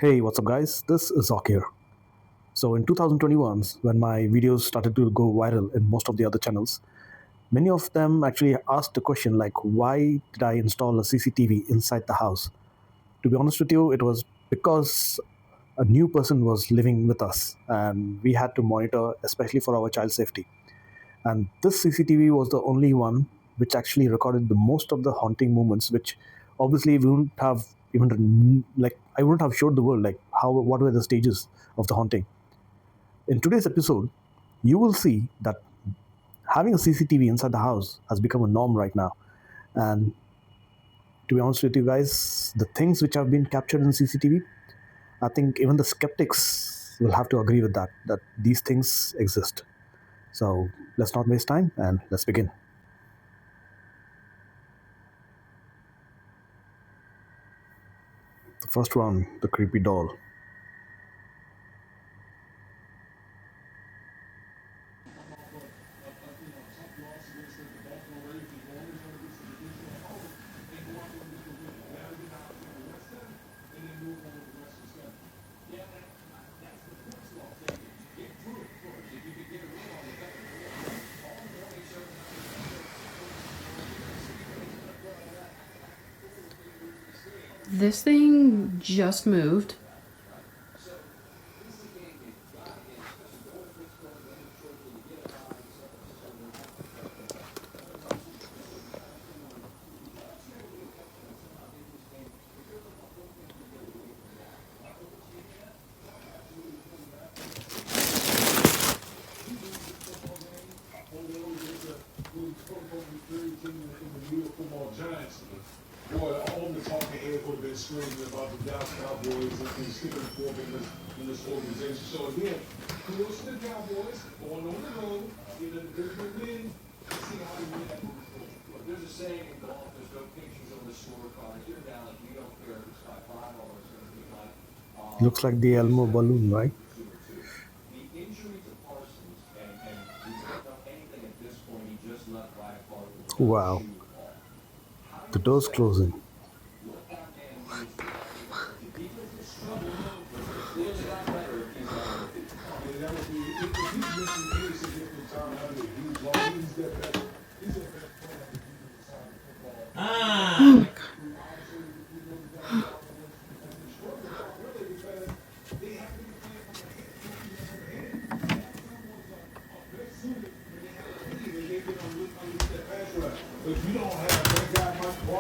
Hey, what's up, guys? This is Zok here. So, in 2021, when my videos started to go viral in most of the other channels, many of them actually asked the question like, why did I install a CCTV inside the house? To be honest with you, it was because a new person was living with us and we had to monitor, especially for our child safety. And this CCTV was the only one which actually recorded the most of the haunting moments, which obviously we wouldn't have even like I wouldn't have showed the world like how what were the stages of the haunting. In today's episode, you will see that having a CCTV inside the house has become a norm right now. And to be honest with you guys, the things which have been captured in CCTV, I think even the skeptics will have to agree with that these things exist. So let's not waste time and let's begin. The first one, the creepy doll. This thing just moved. Boy, all the talking heads would have been screaming about the Dallas Cowboys and sticking forth in this organization. So again, kudos to the Cowboys going on the road, getting a good win. Let's see how they react. Look, there's a saying in golf, there's no pictures on the scorecard. If you're down, we don't care if it's by 5 or it's going to be like Looks like the Elmo balloon, right? the injury to Parsons, and we don't know anything at this point. He just left right apart with the Wow. shoe. The door's closing.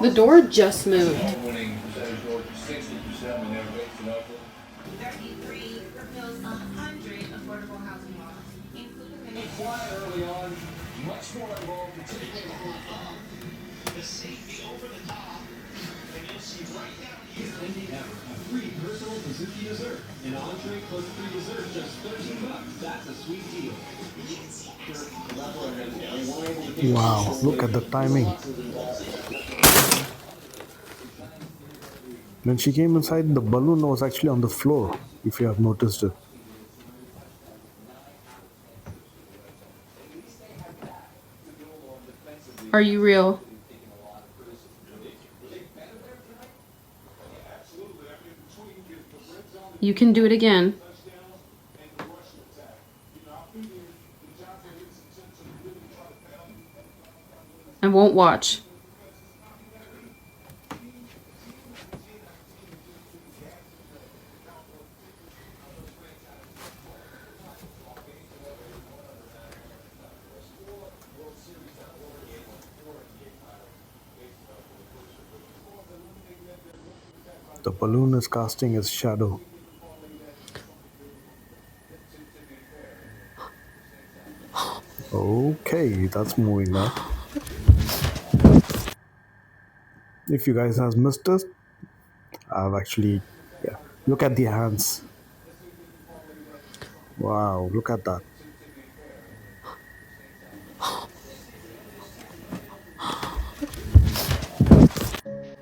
The door just moved. Winning percentage north of 60% when they're based in Oakland. 33 proposed 100 affordable housing laws, including Quiet early on, much more involved, particularly the safety over the top, and you'll see right down here. Indie ever. A free personal Suzuki dessert. An entree plus free dessert, just $13. That's a sweet deal. Wow, look at the timing. When she came inside, the balloon was actually on the floor, if you have noticed it. Are you real? You can do it again. I won't watch. The balloon is casting its shadow. Okay, that's moving now. If you guys have missed this, I've actually, yeah. Look at the hands. Wow, look at that.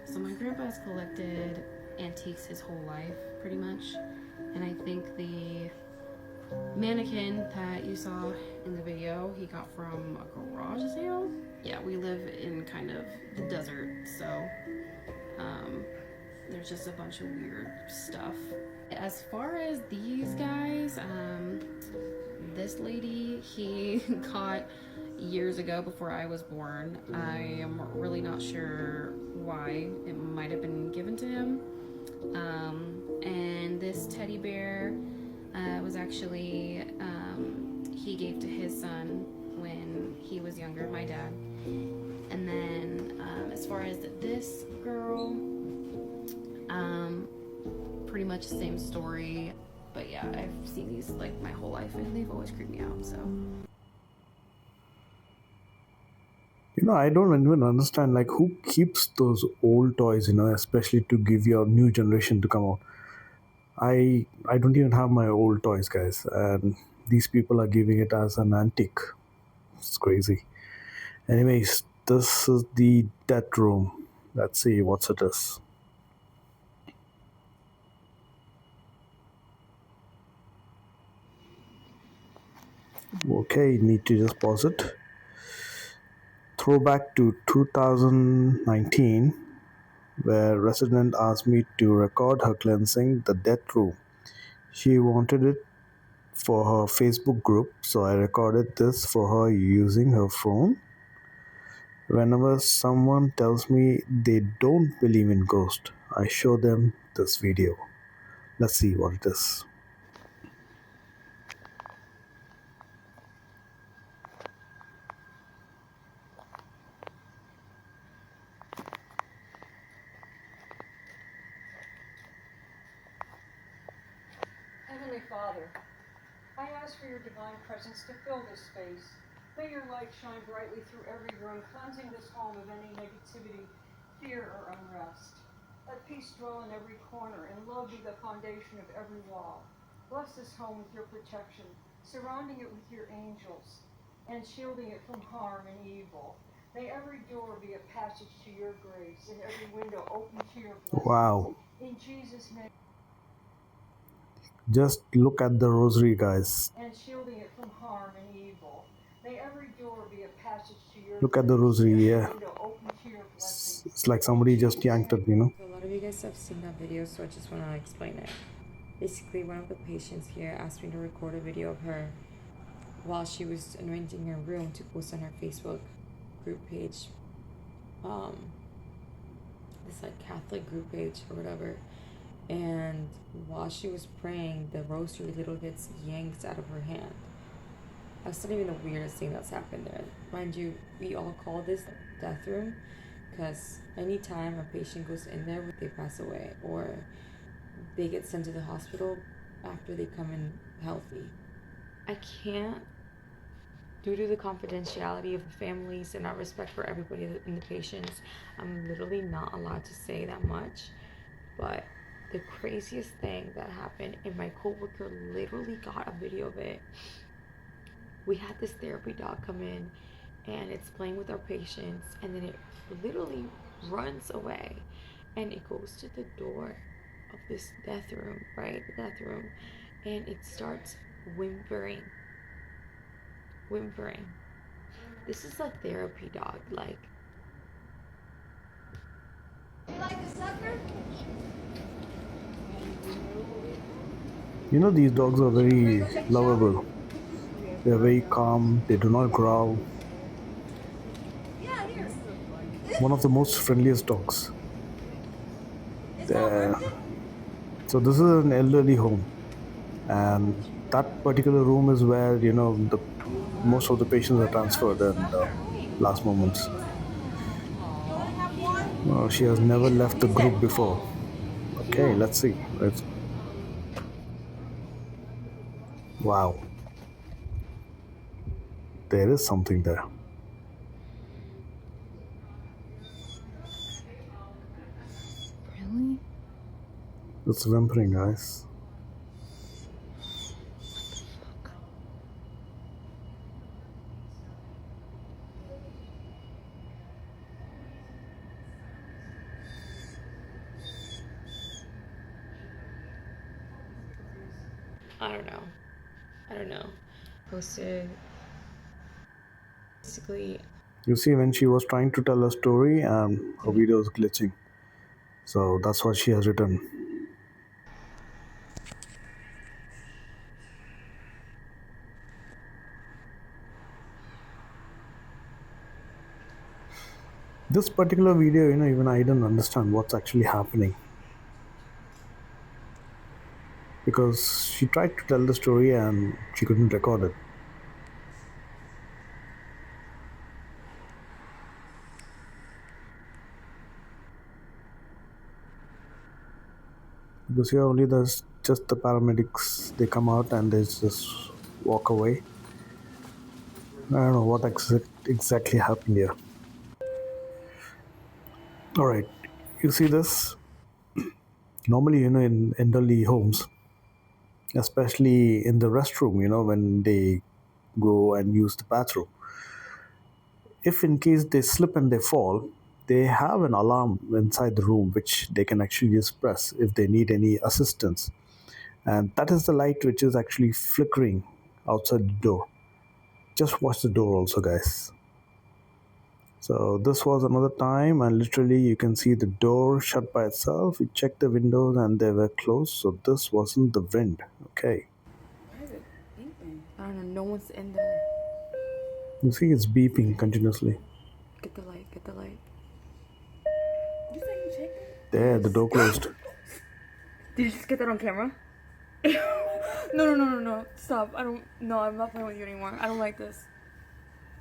So my grandpa has collected antiques his whole life, pretty much. And I think the mannequin that you saw in the video he got from a garage sale. Yeah, we live in kind of the desert, so there's just a bunch of weird stuff. as far as these guys, this lady he caught years ago before I was born. I am really not sure why. It might have been given to him. And this teddy bear was actually he gave to his son when he was younger, my dad. And then as far as this girl, pretty much the same story. But yeah, I've seen these like my whole life, and they've always creeped me out. So I don't even understand like who keeps those old toys, especially to give your new generation to come out. I don't even have my old toys, guys, and these people are giving it as an antique. It's crazy. Anyways, this is the death room. Let's see what's it is. Okay, need to just pause it. Throwback to 2019, where resident asked me to record her cleansing the death room. She wanted it for her Facebook group, so I recorded this for her using her phone. Whenever someone tells me they don't believe in ghosts, I show them this video. Let's see what it is. Heavenly Father, I ask for your divine presence to fill this space. May your light shine brightly through every room, cleansing this home of any negativity, fear, or unrest. Let peace dwell in every corner, and love be the foundation of every wall. Bless this home with your protection, surrounding it with your angels, and shielding it from harm and evil. May every door be a passage to your grace, and every window open to your blessings. Wow. In Jesus' name. Just look at the rosary, guys. And shielding it from harm and evil. May every door be a passage to your Look at the rosary, yeah. window open to your blessings. It's like somebody just yanked it, So a lot of you guys have seen that video, so I just want to explain it. Basically, one of the patients here asked me to record a video of her while she was anointing her room to post on her Facebook group page. This like Catholic group page or whatever. And while she was praying, the rosary little gets yanked out of her hand. That's not even the weirdest thing that's happened there. Mind you, we all call this death room because anytime a patient goes in there, they pass away or they get sent to the hospital after they come in healthy. I can't, due to the confidentiality of the families and our respect for everybody in the patients, I'm literally not allowed to say that much. But the craziest thing that happened, and my coworker literally got a video of it. We had this therapy dog come in and it's playing with our patients, and then it literally runs away and it goes to the door of this death room, right? The death room, and it starts whimpering. This is a therapy dog, like. You like the sucker? These dogs are very lovable. They're very calm. They do not growl. Yeah, here. One of the most friendliest dogs. It's not worth it? So this is an elderly home, and that particular room is where the most of the patients are transferred in the last moments. You wanna have one? She has never left the group before. Okay, let's see. Wow, there is something there. really, It's whimpering, guys. I don't know. Posted basically. You see, when she was trying to tell a story, her video is glitching. So that's what she has written. This particular video, even I didn't understand what's actually happening because she tried to tell the story and she couldn't record it. Because here only there's just the paramedics, they come out and they just walk away. I don't know what exactly happened here. Alright, you see this? Normally, in elderly homes, especially in the restroom, when they go and use the bathroom, if in case they slip and they fall, they have an alarm inside the room which they can actually just press if they need any assistance. And that is the light which is actually flickering outside the door. Just watch the door also, guys. So this was another time, and literally you can see the door shut by itself. We checked the windows and they were closed, so this wasn't the wind. Okay. Why is it beeping? I don't know. No one's in there. You see it's beeping continuously. Get the light. Get the light. You saying you checked it? There, the door closed. Did you just get that on camera? No. Stop. No, I'm not playing with you anymore. I don't like this.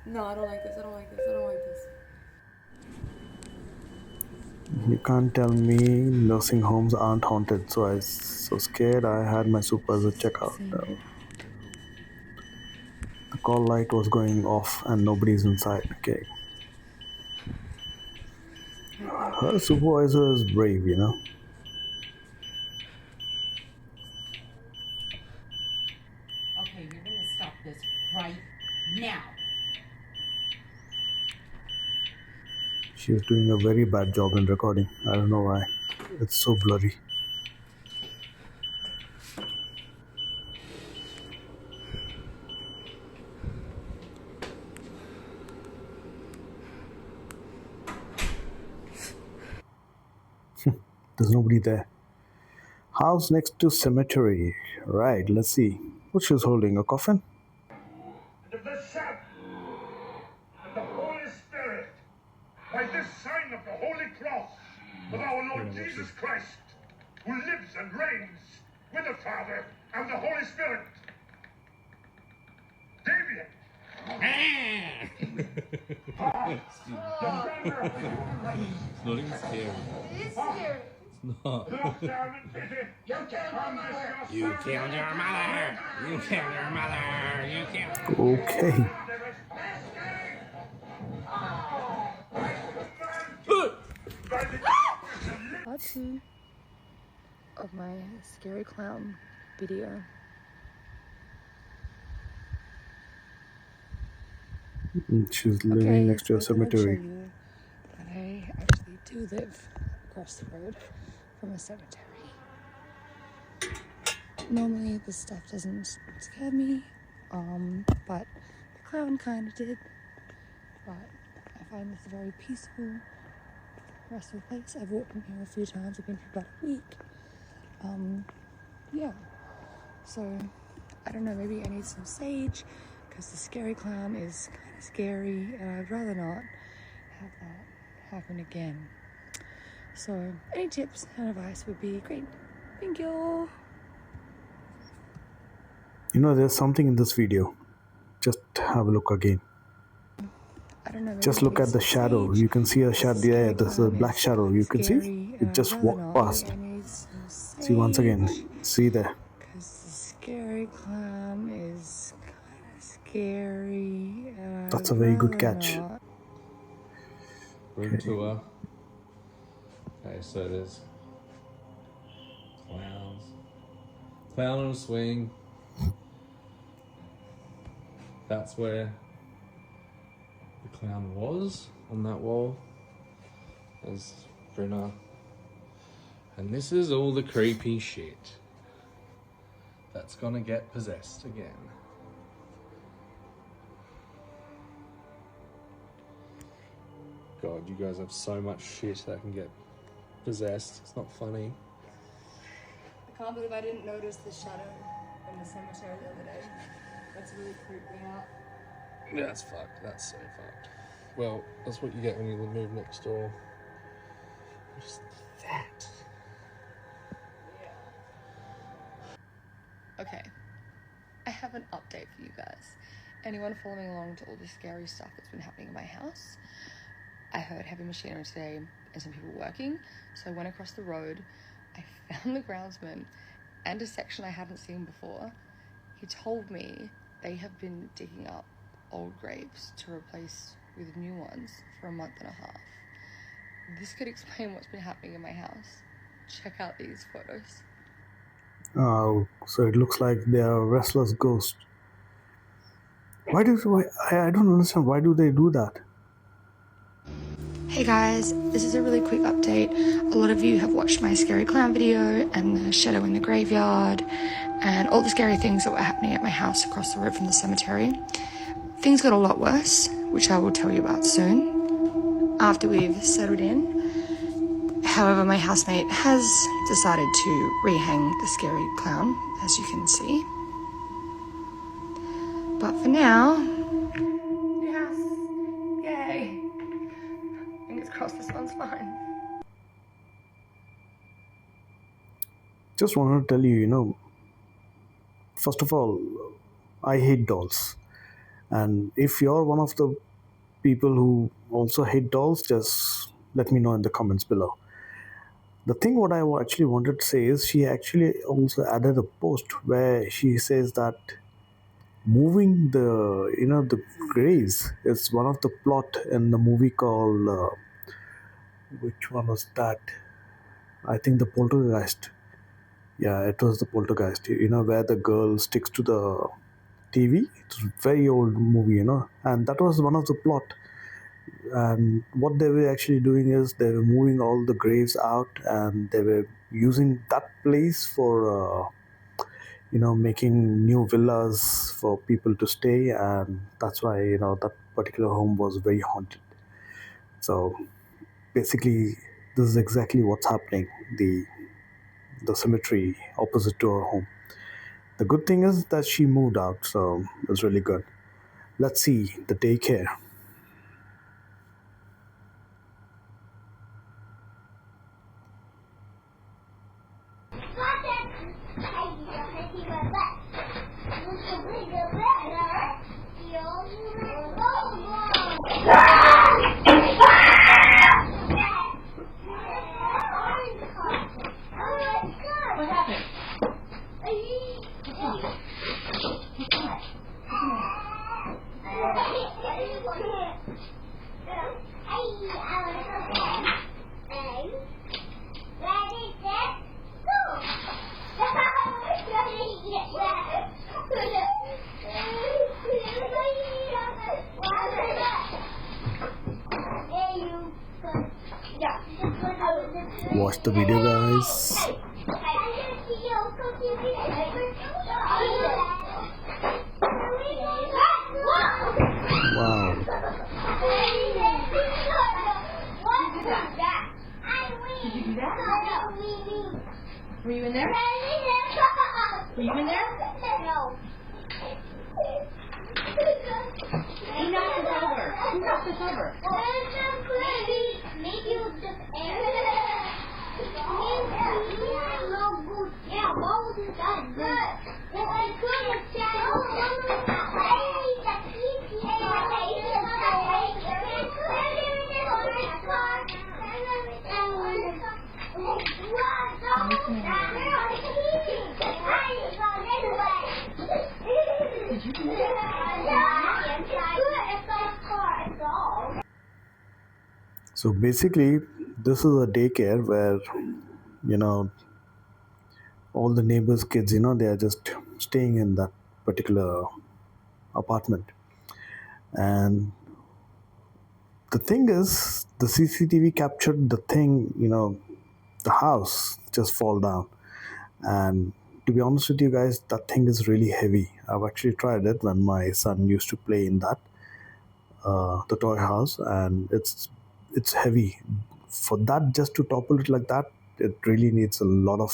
No, I don't like this. I don't like this. I don't like this. You can't tell me nursing homes aren't haunted. So I was so scared I had my supervisor check out. The call light was going off and nobody's inside. Okay. Her supervisor is brave, Okay, you're gonna stop this right now. She was doing a very bad job in recording. I don't know why. It's so blurry. There's nobody there. House next to cemetery. Right, let's see. What she's holding, a coffin? Of the Son and the Holy Spirit, by this sign of the Holy Cross of our Lord Jesus Christ, who lives and reigns with the Father and the Holy Spirit. David! It's not even scary. It's scary. Not. Look down and pity. You killed my mother. You killed your mother. You killed your mother. You killed. Okay. Part 2 of my scary clown video. She's living next to a so I thought I'd show cemetery. you that I actually do live across the road from a cemetery. Normally this stuff doesn't scare me, but the clown kind of did. But I find this a very peaceful, restful place. I've walked in here a few times. I've been here about a week. Yeah. So I don't know. Maybe I need some sage because the scary clown is kind of scary, and I'd rather not have that happen again. So any tips and advice would be great. Thank you. There's something in this video. Just have a look again. I don't know. Just look at the shadow. You can see a shadow there. There's a black shadow. You can see it just walked past. See once again. See there. Because the scary clown is kind of scary. That's a very good catch. Room tour. Okay, so there's clowns. Clown on a swing. That's where the clown was on that wall. There's Brenna. And this is all the creepy shit that's gonna get possessed again. God, you guys have so much shit that can get possessed. It's not funny. I can't believe I didn't notice the shadow in the cemetery the other day. That's really creeped me out. That's fucked. That's so fucked. Well, that's what you get when you move next door. Just that. Okay, I have an update for you guys. Anyone following along to all the scary stuff that's been happening in my house? I heard heavy machinery today and some people working, so I went across the road. I found the groundsman and a section I hadn't seen before. He told me they have been digging up old graves to replace with new ones for a month and a half. This could explain what's been happening in my house. Check out these photos. So it looks like they are restless ghosts. I don't understand, why do they do that? Hey guys, this is a really quick update. A lot of you have watched my scary clown video and the shadow in the graveyard and all the scary things that were happening at my house across the road from the cemetery. Things got a lot worse, which I will tell you about soon, after we've settled in. However, my housemate has decided to rehang the scary clown, as you can see. But for now, new house, yay. Fingers crossed this one's fine. Just wanted to tell you, first of all, I hate dolls. And if you're one of the people who also hate dolls, just let me know in the comments below. The thing what I actually wanted to say is she actually also added a post where she says that moving the graves is one of the plot in the movie called which one was that? I think the Poltergeist. Yeah, it was the Poltergeist. Where the girl sticks to the TV. It's a very old movie, and that was one of the plot. And what they were actually doing is they were moving all the graves out, and they were using that place for making new villas for people to stay, and that's why that particular home was very haunted. So basically, this is exactly what's happening. The cemetery opposite to her home. The good thing is that she moved out, so it's really good. Let's see the daycare. Watch the video, guys. Wow. Did you do that? Were you in there? Were you in there? No. Who knocked this over? Who knocked this over? Maybe it was just air. Yeah, what was it done? I couldn't Did you do that? So basically, this is a daycare where all the neighbors' kids, they are just staying in that particular apartment. And the thing is, the CCTV captured the thing, the house just fall down. And to be honest with you guys, that thing is really heavy. I've actually tried it when my son used to play in that, the toy house, and it's heavy. For that, just to topple it like that, it really needs a lot of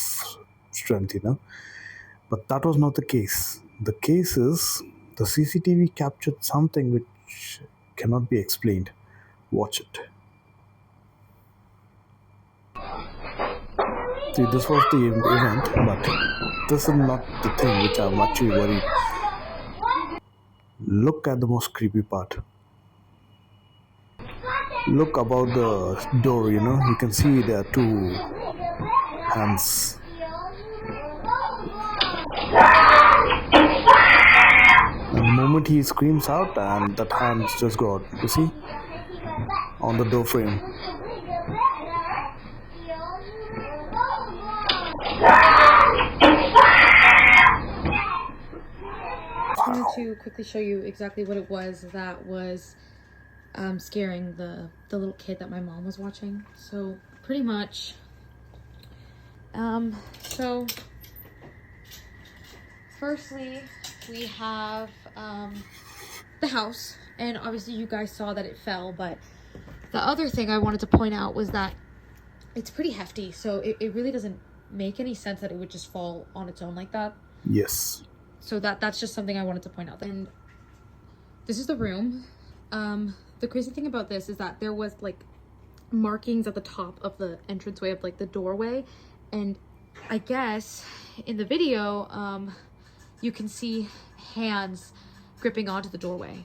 strength. But that was not the case. The case is the CCTV captured something which cannot be explained. Watch it. See, this was the event, but this is not the thing which I'm actually worried. Look at the most creepy part. Look about the door, you can see there are two hands. And the moment he screams out, and that hands just go out, you see, on the door frame. I wanted to quickly show you exactly what it was that was scaring the little kid that my mom was watching. So pretty much, so firstly we have the house, and obviously you guys saw that it fell, but the other thing I wanted to point out was that it's pretty hefty, so it really doesn't make any sense that it would just fall on its own like that. Yes. So that's just something I wanted to point out. And this is the room. The crazy thing about this is that there was like markings at the top of the entranceway of like the doorway, and I guess in the video you can see hands gripping onto the doorway.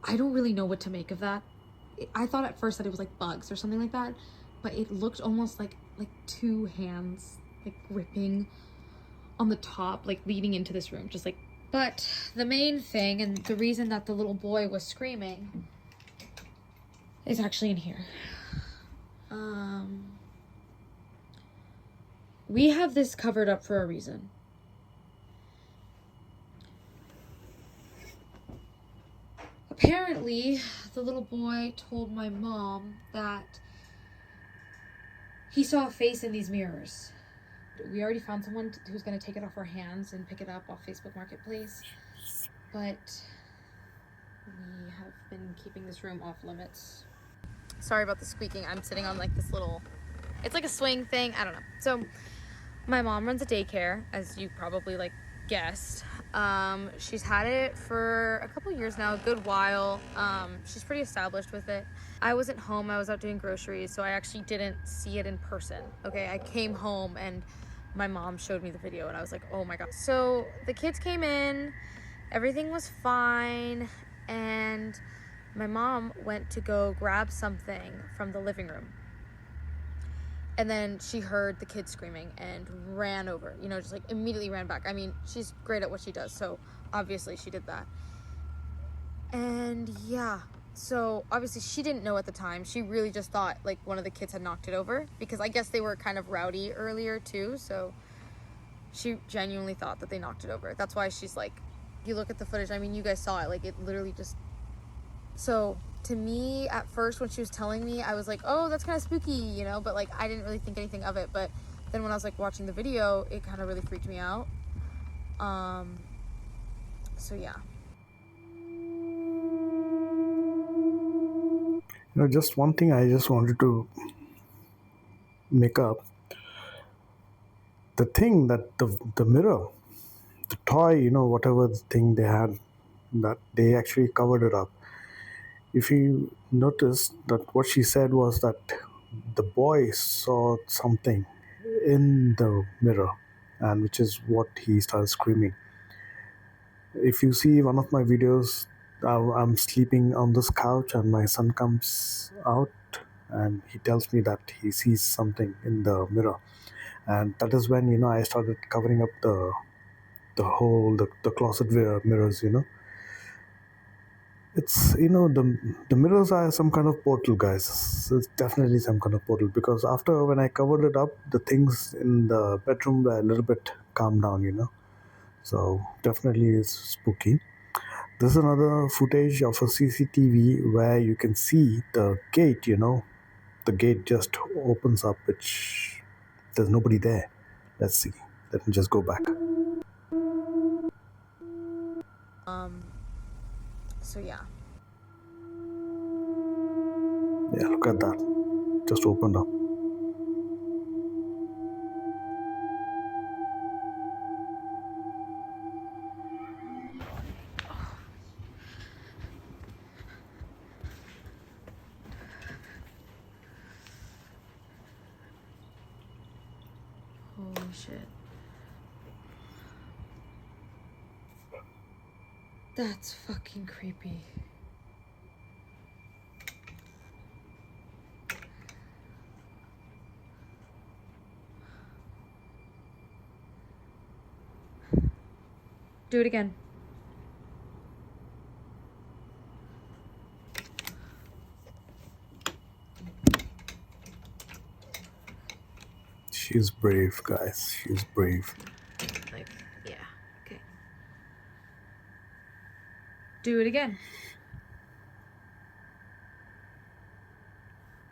I don't really know what to make of that. I thought at first that it was like bugs or something like that, but it looked almost like two hands like gripping on the top, like leading into this room, just like. But the main thing, and the reason that the little boy was screaming, is actually in here. We have this covered up for a reason. Apparently, the little boy told my mom that he saw a face in these mirrors. We already found someone who's going to take it off our hands and pick it up off Facebook Marketplace, but we have been keeping this room off limits. Sorry about the squeaking. I'm sitting on like this little, it's like a swing thing. I don't know. So my mom runs a daycare, as you probably like guessed. She's had it for a couple years now, a good while. She's pretty established with it. I wasn't home. I was out doing groceries, so I actually didn't see it in person. Okay, I came home and my mom showed me the video and I was like, oh my god. So the kids came in, everything was fine, and my mom went to go grab something from the living room. And then she heard the kids screaming and ran over, just like immediately ran back. I mean, she's great at what she does, so obviously she did that. And yeah, so obviously she didn't know at the time. She really just thought like one of the kids had knocked it over, because I guess they were kind of rowdy earlier too. So she genuinely thought that they knocked it over. That's why she's like, you look at the footage, I mean, you guys saw it, like it literally just. So to me, at first when she was telling me, I was like, oh, that's kind of spooky, but like I didn't really think anything of it. But then when I was like watching the video, it kind of really freaked me out. So yeah. Just one thing I just wanted to make up. The thing that the mirror, the toy, whatever thing they had, that they actually covered it up. If you notice that what she said was that the boy saw something in the mirror, and which is what he started screaming. If you see one of my videos, I'm sleeping on this couch and my son comes out and he tells me that he sees something in the mirror, and that is when I started covering up the closet mirrors. It's the mirrors are some kind of portal, guys. It's definitely some kind of portal, because after when I covered it up, the things in the bedroom were a little bit calmed down. So definitely it's spooky. This is another footage of a CCTV where you can see the gate. The gate just opens up, which there's nobody there. Let's see. Let me just go back. So yeah. Yeah, look at that. Just opened up. Holy shit. That's fucking creepy. Do it again. She's brave, guys. She's brave. Like, yeah. Okay. Do it again.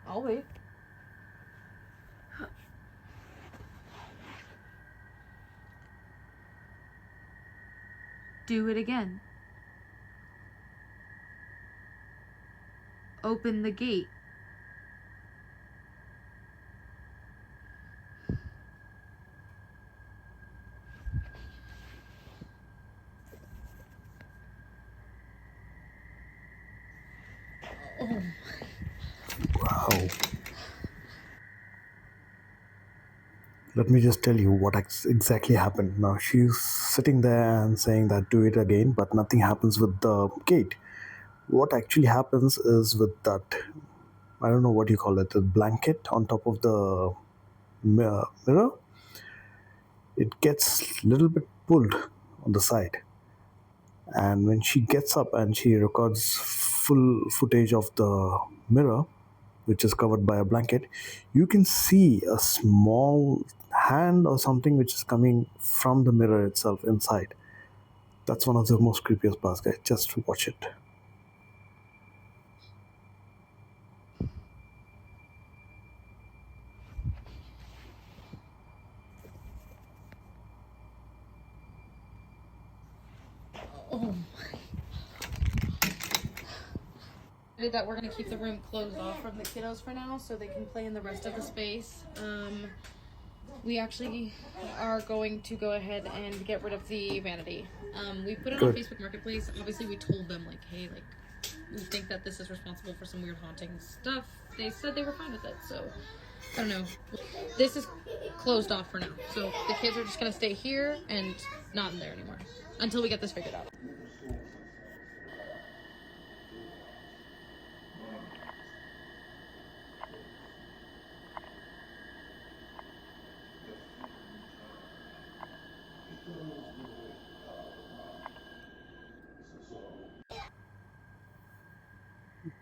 I'll wait. Do it again. Open the gate. Oh. Wow. Let me just tell you what exactly happened. Now, she's sitting there and saying that do it again, but nothing happens with the gate. What actually happens is with that, I don't know what you call it, the blanket on top of the mirror, it gets a little bit pulled on the side. And when she gets up and she records full footage of the mirror, which is covered by a blanket, you can see a small hand or something which is coming from the mirror itself inside. That's one of the most creepiest parts, guys. Just watch it. Oh. That we're gonna keep the room closed off from the kiddos for now so they can play in the rest of the space. We actually are going to go ahead and get rid of the vanity. We put it on Facebook Marketplace. Obviously, we told them, like, hey, like, we think that this is responsible for some weird haunting stuff. They said they were fine with it, so I don't know. This is closed off for now. So the kids are just gonna stay here and not in there anymore until we get this figured out.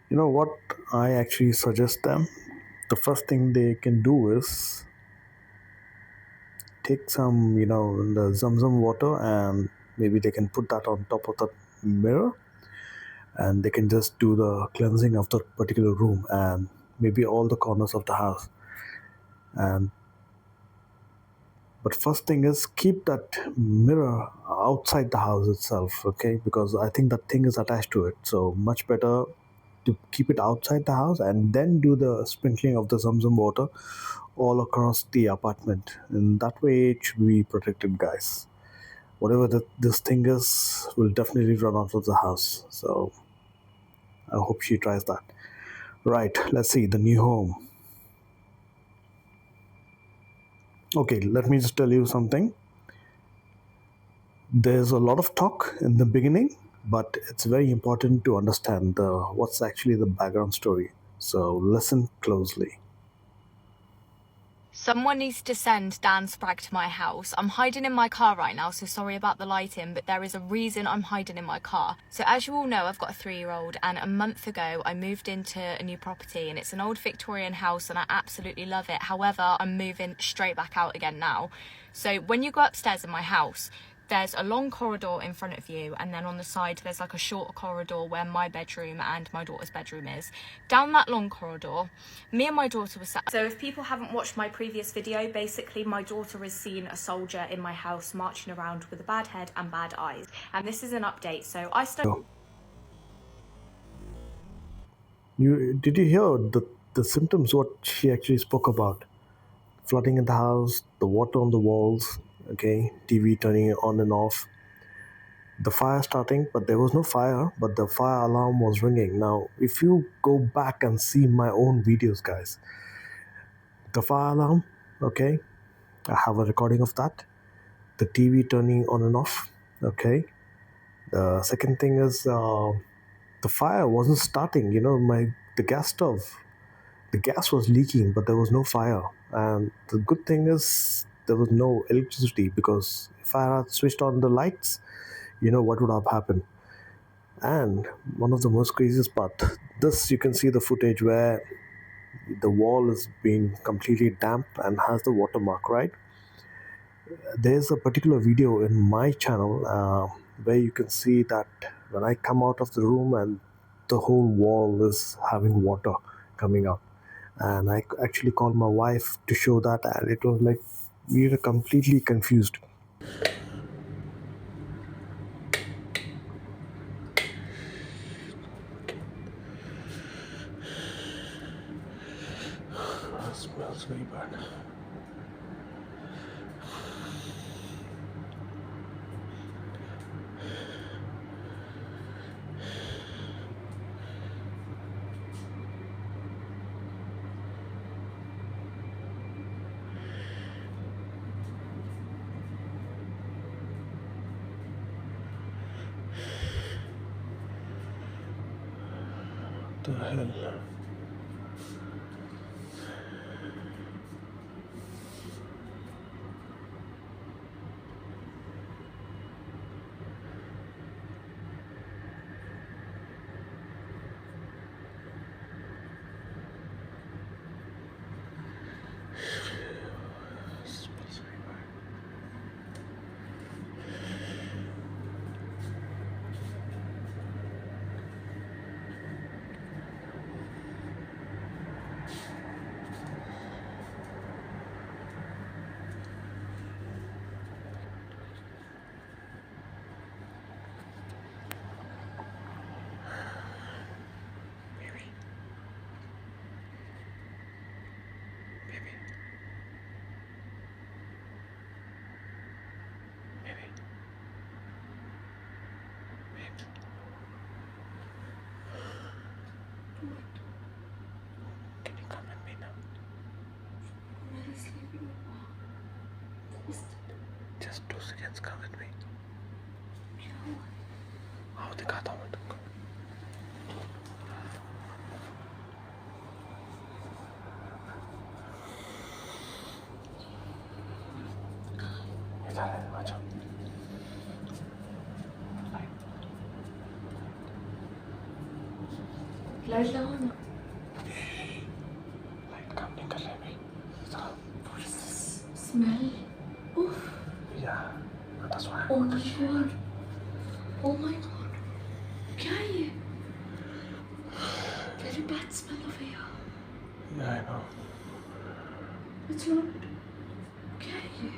You know what I actually suggest them? The first thing they can do is take some, the Zamzam water, and maybe they can put that on top of the mirror, and they can just do the cleansing of the particular room and maybe all the corners of the house. And but first thing is keep that mirror outside the house itself, okay? Because I think that thing is attached to it. So much better to keep it outside the house and then do the sprinkling of the Zamzam water all across the apartment. And that way it should be protected, guys. Whatever this thing is will definitely run out of the house. So I hope she tries that. Right, let's see the new home. Okay, let me just tell you something. There's a lot of talk in the beginning, but it's very important to understand what's actually the background story. So listen closely. Someone needs to send Dan Spragg to my house. I'm hiding in my car right now, so sorry about the lighting, but there is a reason I'm hiding in my car. So as you all know, I've got a 3-year-old, and a month ago I moved into a new property, and it's an old Victorian house and I absolutely love it. However, I'm moving straight back out again now. So when you go upstairs in my house, there's a long corridor in front of you, and then on the side there's like a short corridor where my bedroom and my daughter's bedroom is. Down that long corridor, me and my daughter were sat. So if people haven't watched my previous video, basically my daughter has seen a soldier in my house marching around with a bad head and bad eyes. And this is an update, so I started... Did you hear the symptoms, what she actually spoke about? Flooding in the house, the water on the walls, okay, TV turning on and off, the fire starting, but there was no fire, but the fire alarm was ringing. Now, if you go back and see my own videos, guys, the fire alarm, okay, I have a recording of that. The TV turning on and off. Okay. The second thing is the fire wasn't starting. The gas stove. The gas was leaking, but there was no fire. And the good thing is there was no electricity, because if I had switched on the lights, what would have happened. And one of the most craziest part, this you can see the footage where the wall is being completely damp and has the watermark, right? There's a particular video in my channel where you can see that when I come out of the room and the whole wall is having water coming out. And I actually called my wife to show that, and it was like we were completely confused. That smells very bad. What the hell? Smells very bad. Can you come with me now? Just 2 seconds, come with me. आओ दिखाता हूँ मैं तुमको. इधर है, आ जाओ. Light लगाओ ना. लाइट काम नहीं कर रहे भाई. Smell. Yeah, that's why. Oh my god. Oh my god. क्या है ये? Very bad smell over here. Yeah, I know. It's not. क्या है ये?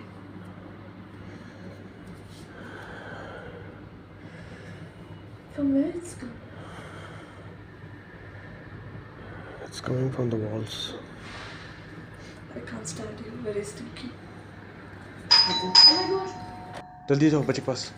From where it's coming? It's coming from the walls. I can't stand it. Very stinky. Oh my god. जल्दी जाओ बच्चे के पास.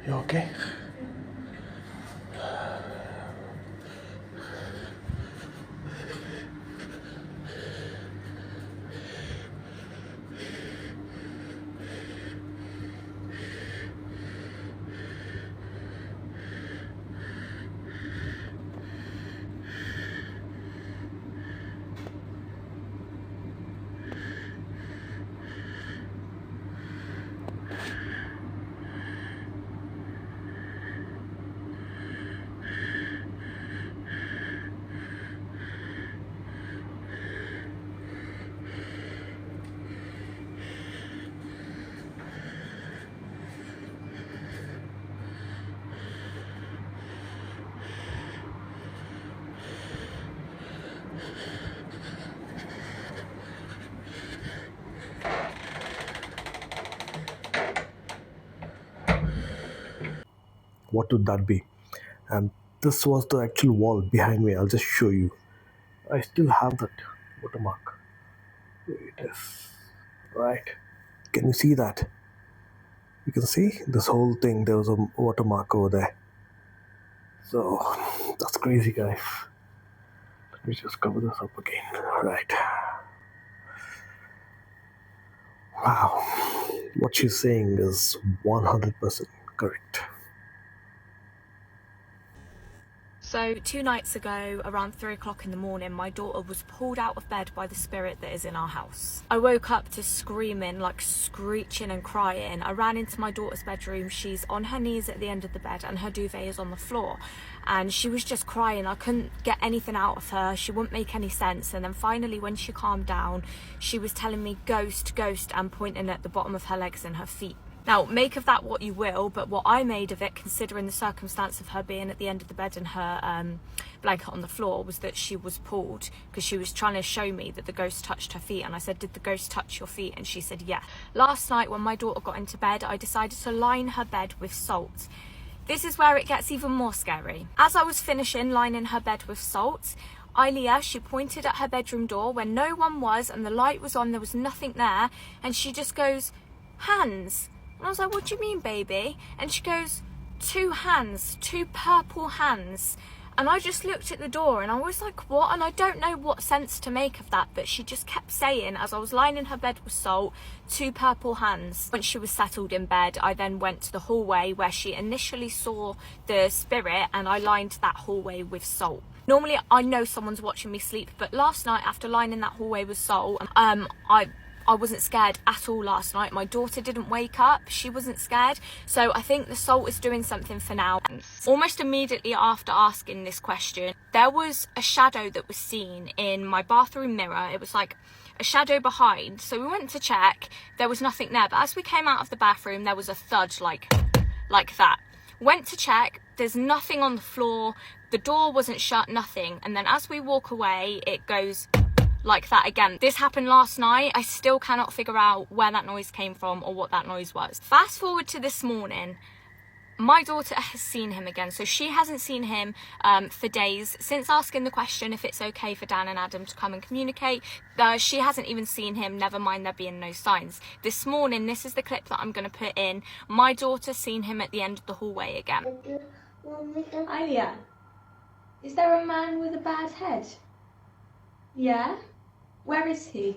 You okay? what would that be? And this was the actual wall behind me. I'll just show you. I still have that watermark. There it is. Right. Can you see that? You can see this whole thing. There was a watermark over there. So that's crazy, guys. Let me just cover this up again. Right. Wow. What she's saying is 100% correct. So 2 nights ago, around 3 o'clock in the morning, my daughter was pulled out of bed by the spirit that is in our house. I woke up to screaming, like screeching and crying. I ran into my daughter's bedroom. She's on her knees at the end of the bed and her duvet is on the floor. And she was just crying. I couldn't get anything out of her. She wouldn't make any sense. And then finally, when she calmed down, she was telling me ghost, ghost, and pointing at the bottom of her legs and her feet. Now, make of that what you will, but what I made of it, considering the circumstance of her being at the end of the bed and her blanket on the floor, was that she was pulled because she was trying to show me that the ghost touched her feet. And I said, did the ghost touch your feet? And she said, yeah. Last night, when my daughter got into bed, I decided to line her bed with salt. This is where it gets even more scary. As I was finishing lining her bed with salt, Ilea, she pointed at her bedroom door where no one was and the light was on, there was nothing there. And she just goes, hands. And I was like, what do you mean, baby? And she goes, 2 hands, 2 purple hands. And I just looked at the door and I was like, what? And I don't know what sense to make of that, but she just kept saying, as I was lying in her bed with salt, 2 purple hands. Once she was settled in bed, I then went to the hallway where she initially saw the spirit, and I lined that hallway with salt. Normally I know someone's watching me sleep, but last night after lining that hallway with salt, I wasn't scared at all last night. My daughter didn't wake up. She wasn't scared. So I think the salt is doing something for now. Almost immediately after asking this question, there was a shadow that was seen in my bathroom mirror. It was like a shadow behind. So we went to check. There was nothing there. But as we came out of the bathroom, there was a thud like that. Went to check. There's nothing on the floor. The door wasn't shut, nothing. And then as we walk away, it goes like that again. This happened last night. I still cannot figure out where that noise came from or what that noise was. Fast forward to this morning, my daughter has seen him again. So she hasn't seen him for days. Since asking the question if it's okay for Dan and Adam to come and communicate, she hasn't even seen him, never mind there being no signs. This morning, this is the clip that I'm going to put in. My daughter seen him at the end of the hallway again. Ilea, is there a man with a bad head? Yeah? Where is he?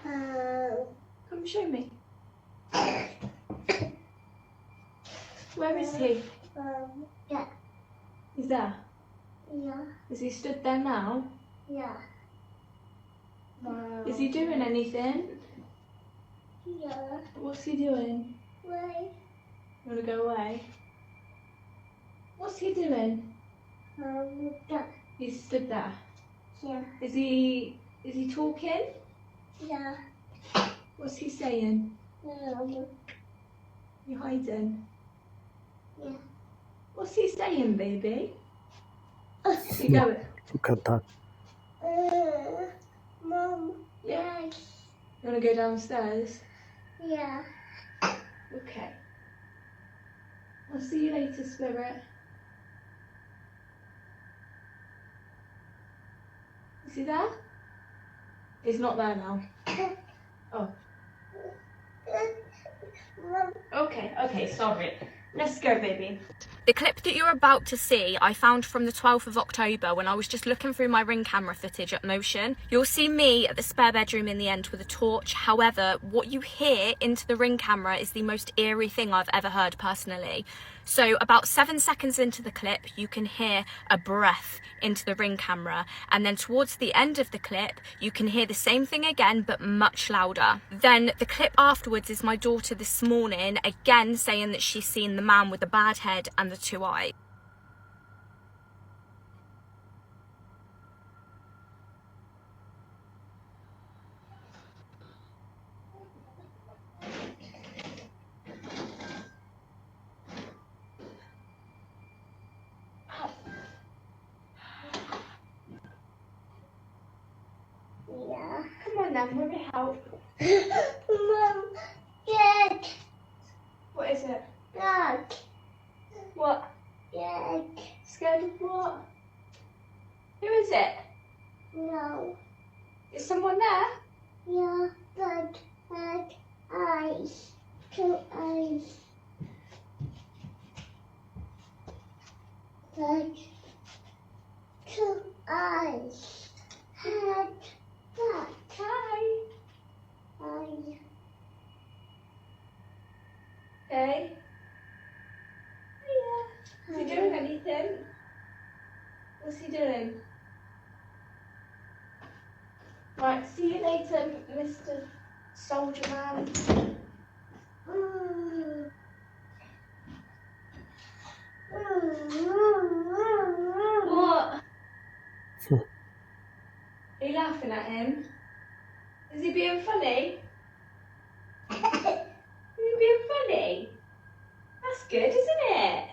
Come show me. Where is he? Yeah. He's there? Yeah. Is he stood there now? Yeah. Is he doing anything? Yeah. What's he doing? Wait. You want to go away? What's he doing? Yeah. He's stood there. Yeah. Is he talking? Yeah. What's he saying? Yeah. You hiding? Yeah. What's he saying, baby? You go. Look at that. Mom. Yeah. Yes. You want to go downstairs? Yeah. Okay. I'll see you later, Spirit. Is he there? He's not there now. Oh. Mom. Okay, sorry. Let's go, baby. The clip that you're about to see, I found from the 12th of October when I was just looking through my Ring camera footage at Motion. You'll see me at the spare bedroom in the end with a torch. However, what you hear into the Ring camera is the most eerie thing I've ever heard personally. So about 7 seconds into the clip, you can hear a breath into the Ring camera. And then towards the end of the clip, you can hear the same thing again, but much louder. Then the clip afterwards is my daughter this morning, again saying that she's seen the man with the bad head and the 2 eyes. Yeah. Come on then, let me help. Mom. Look. What is it? Look. What? Scared of what? Who is it? No. Is someone there? Yeah, but eyes. 2 eyes. But 2 eyes. Head. That. Hi. Eye. Hey. Hiya. Is he doing anything? What's he doing? Right, see you later, Mr. Soldier Man. What? Are you laughing at him? Is he being funny? Is he being funny? That's good, isn't it?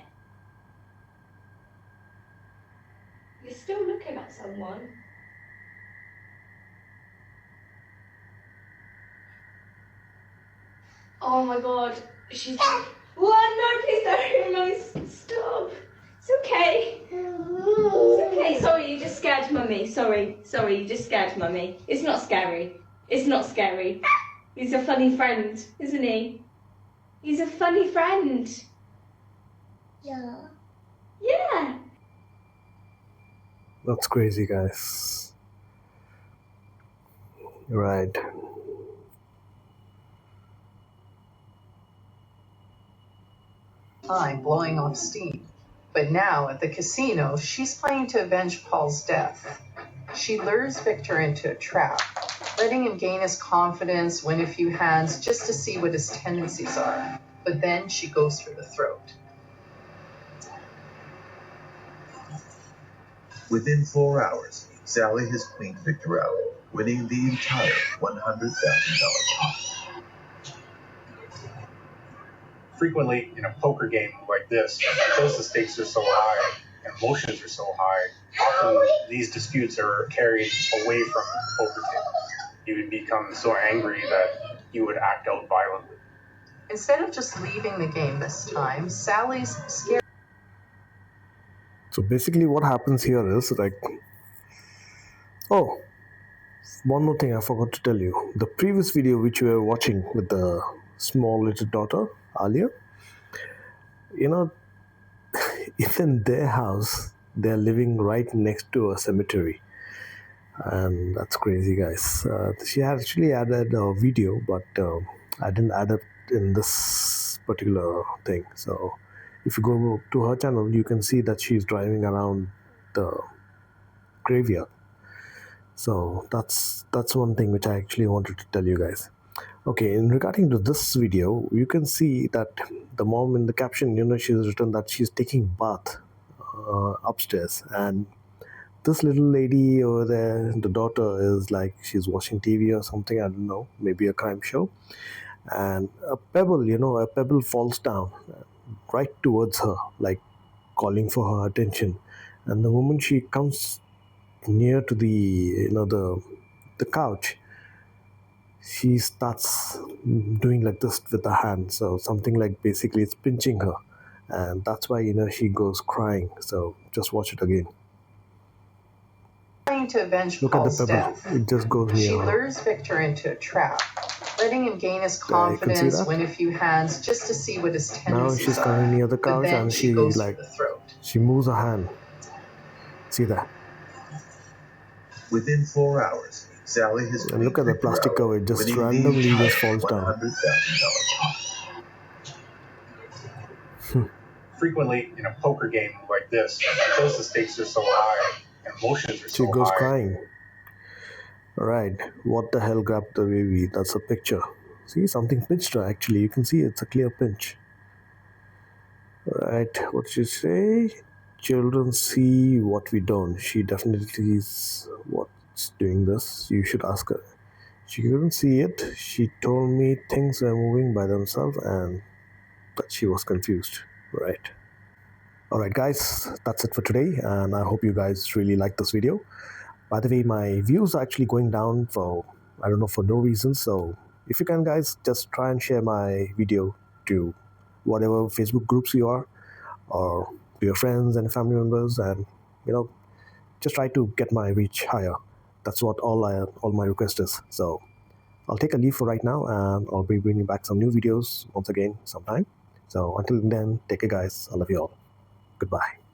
You're still looking at someone. Oh my god, she's... What? No, please don't. No, stop. It's okay. It's okay. Sorry, you just scared Mummy. Sorry, you just scared Mummy. It's not scary. It's not scary. He's a funny friend, isn't he? He's a funny friend. Yeah. Yeah. That's crazy, guys. Right. Time blowing off steam. But now at the casino, she's planning to avenge Paul's death. She lures Victor into a trap, letting him gain his confidence, win a few hands just to see what his tendencies are. But then she goes for the throat. Within 4 hours, Sally has cleaned Victor out, winning the entire $100,000 pot. Frequently in a poker game like this, because the stakes are so high and emotions are so high, often these disputes are carried away from the poker table. You would become so angry that you would act out violently. Instead of just leaving the game this time, Sally's scared. So basically what happens here is like, oh, one more thing I forgot to tell you. The previous video which you were watching with the small little daughter, Alia, you know, in their house, they're living right next to a cemetery. And that's crazy, guys. She actually added a video, but I didn't add it in this particular thing. So if you go to her channel, you can see that she's driving around the graveyard. So that's one thing which I actually wanted to tell you guys. Okay, in regarding to this video, you can see that the mom in the caption, she's written that she's taking bath upstairs, and this little lady over there, the daughter, is like she's watching TV or something. I don't know, maybe a crime show, and a pebble falls down right towards her, like calling for her attention. And the moment she comes near to the couch, she starts doing like this with her hand. So something like basically it's pinching her, and that's why she goes crying. So just watch it again. Trying to avenge Look Paul's at the pebble. death. It just goes She near her. lures Victor into a trap, letting him gain his Yeah, you can see confidence, that. win a few hands just to see what his Now tendencies she's are. coming near the But couch, then and she she goes like for the throat. she moves her hand. See that? Within 4 hours, Sally has And look at cleaned the Victor plastic out, cover. It just winning the randomly entire just falls down. $100,000 pot. Frequently in a poker game like this, because the stakes are so high and emotions are She so goes high, crying. Alright, what the hell grabbed the baby? That's a picture. See, something pinched her actually. You can see it's a clear pinch. Alright, what did she say? Children see what we don't. She definitely is what's doing this. You should ask her. She couldn't see it. She told me things were moving by themselves and that she was confused. Right. Alright guys, that's it for today, and I hope you guys really liked this video. By the way, my views are actually going down for, I don't know, for no reason. So if you can guys, just try and share my video to whatever Facebook groups you are, or to your friends and family members, and just try to get my reach higher. That's what all my request is. So I'll take a leave for right now, and I'll be bringing back some new videos once again sometime. So until then, take care, guys. I love you all. Goodbye.